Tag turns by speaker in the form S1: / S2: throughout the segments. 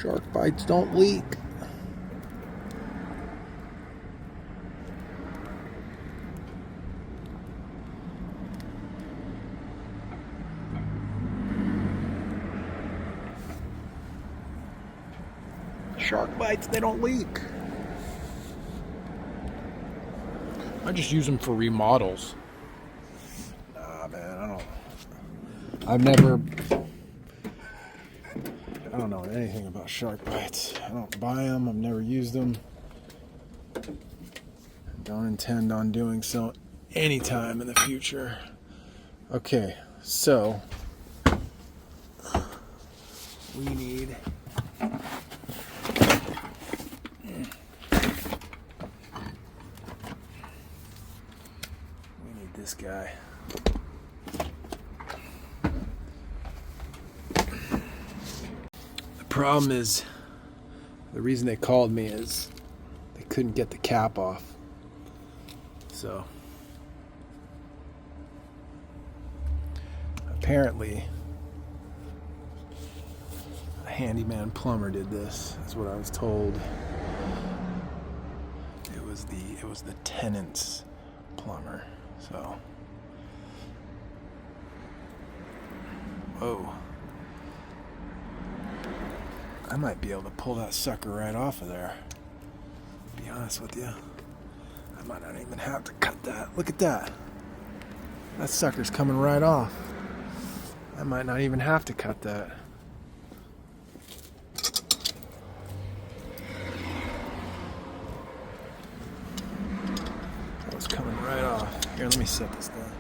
S1: Shark bites don't leak. Shark bites, they don't leak. I just use them for remodels. Nah, man, I don't know anything about shark bites. I don't buy them. I've never used them. Don't intend on doing so anytime in the future. Okay, so we need this guy. The problem is, the reason they called me is they couldn't get the cap off. So apparently a handyman plumber did this. That's what I was told. It was the tenant's plumber. So, whoa. I might be able to pull that sucker right off of there. To be honest with you. I might not even have to cut that. Look at that. That sucker's coming right off. I might not even have to cut that. That was coming right off. Here, let me set this down.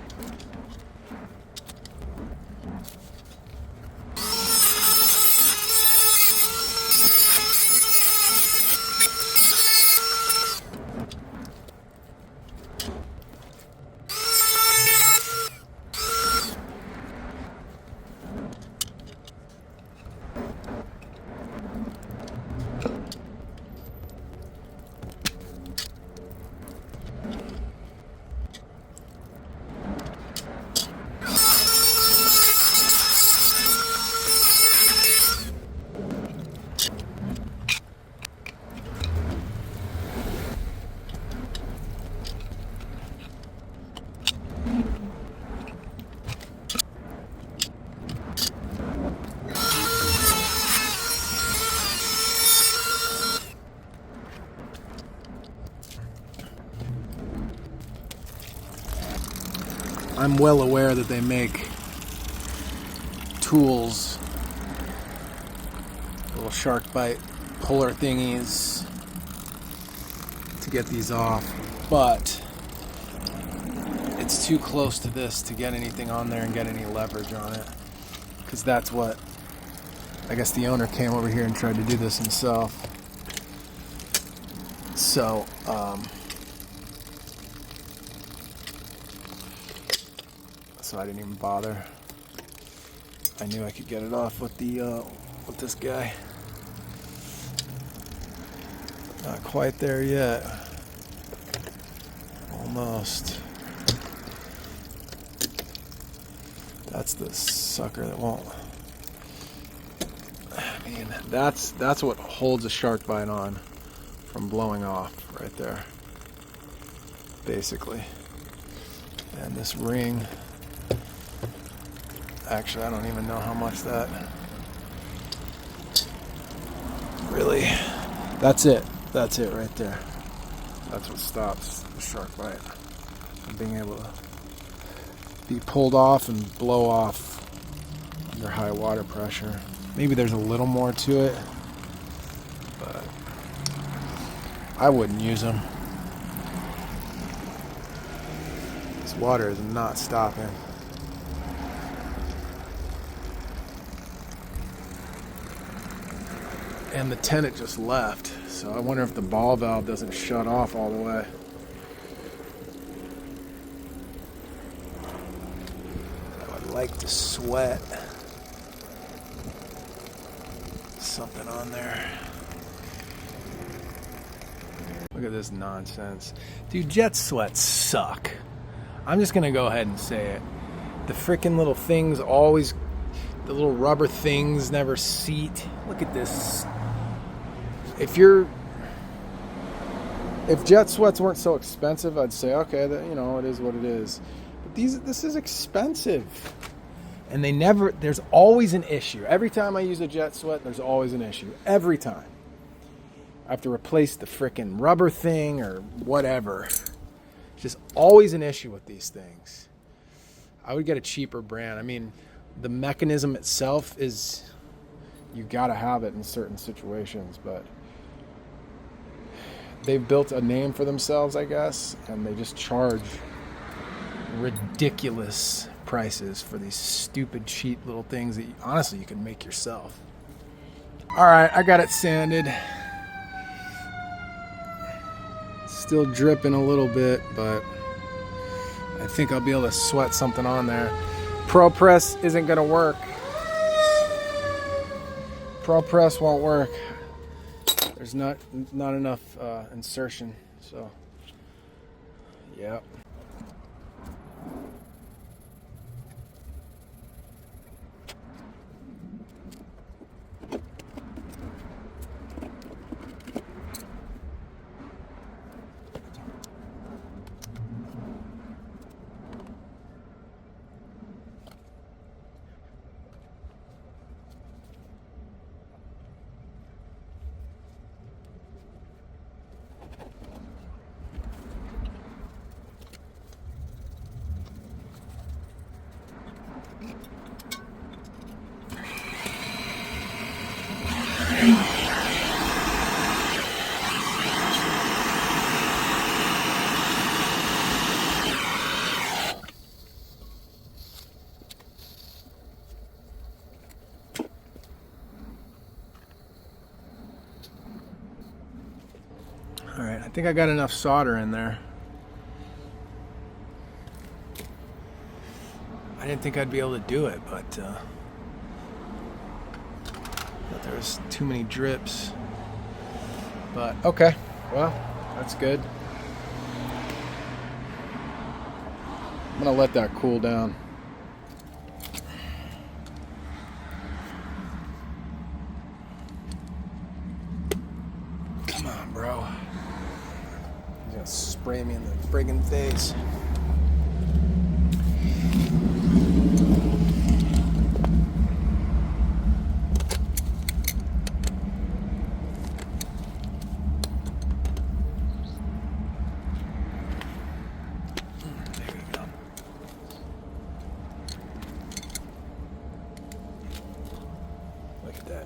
S1: I'm well aware that they make tools, little Sharkbite puller thingies to get these off, but it's too close to this to get anything on there and get any leverage on it, because that's what, I guess the owner came over here and tried to do this himself. So, so I didn't even bother. I knew I could get it off with with this guy. Not quite there yet. Almost. That's the sucker that won't. I mean, that's what holds a shark bite on from blowing off right there, basically. And this ring. Actually, I don't even know how much that really. That's it. That's it right there. That's what stops the shark bite from being able to be pulled off and blow off under high water pressure. Maybe there's a little more to it, but I wouldn't use them. This water is not stopping. And the tenant just left, so I wonder if the ball valve doesn't shut off all the way. I would like to sweat something on there. Look at this nonsense. Dude, jet sweats suck. I'm just gonna go ahead and say it. The freaking little things always, the little rubber things never seat. Look at this if jet sweats weren't so expensive, I'd say, okay, that, you know, it is what it is. But this is expensive. And there's always an issue. Every time I use a jet sweat, there's always an issue. Every time. I have to replace the frickin' rubber thing or whatever. Just always an issue with these things. I would get a cheaper brand. I mean, the mechanism itself is, you gotta have it in certain situations, but they've built a name for themselves, I guess, and they just charge ridiculous prices for these stupid, cheap little things that honestly you can make yourself. All right, I got it sanded. Still dripping a little bit, but I think I'll be able to sweat something on there. Pro Press isn't gonna work. Pro Press won't work. There's not enough insertion, so yeah. All right, I think I got enough solder in there. I didn't think I'd be able to do it, but there was too many drips. But okay, well, that's good. I'm gonna let that cool down. Come on, bro. He's gonna spray me in the friggin' face.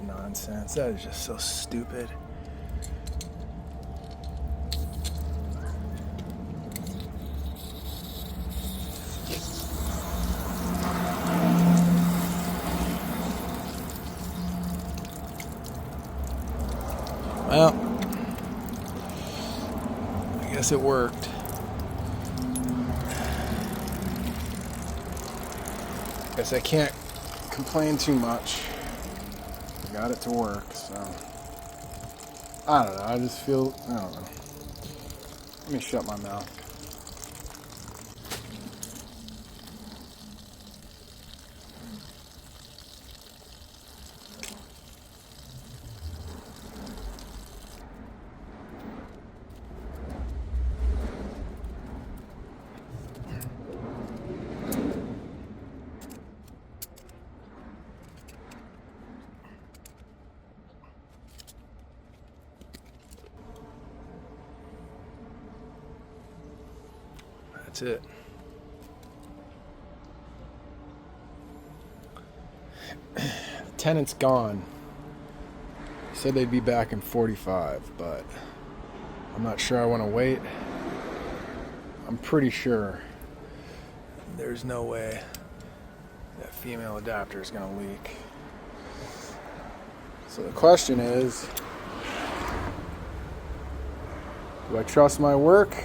S1: Nonsense. That is just so stupid. Well, I guess it worked. Guess I can't complain too much. Got it to work, so I don't know. I just feel, I don't know. Let me shut my mouth. That's it. The tenant's gone. He said they'd be back in 45, but I'm not sure I want to wait. I'm pretty sure there's no way that female adapter is going to leak. So the question is, do I trust my work?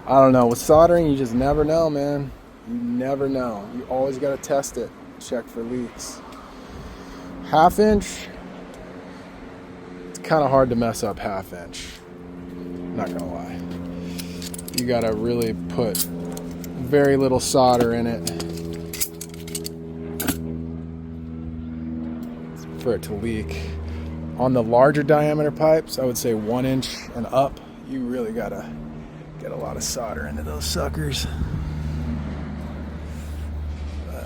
S1: I don't know. With soldering, you just never know, man. You never know. You always got to test it. Check for leaks. 1/2 inch, it's kind of hard to mess up 1/2 inch. Not going to lie. You got to really put very little solder in it for it to leak. On the larger diameter pipes, I would say 1 inch and up, you really gotta get a lot of solder into those suckers.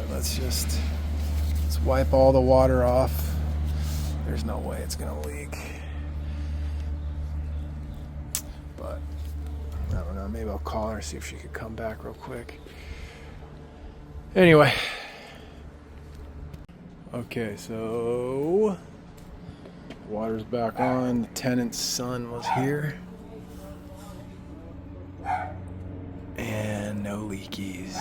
S1: Let's wipe all the water off. There's no way it's gonna leak. But I don't know, maybe I'll call her, see if she could come back real quick. Anyway. Okay, so water's back on. The tenant's son was here. And no leakies.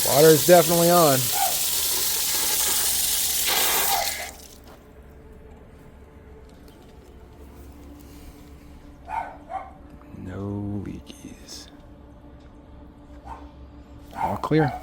S1: Water is definitely on. No leakies. All clear.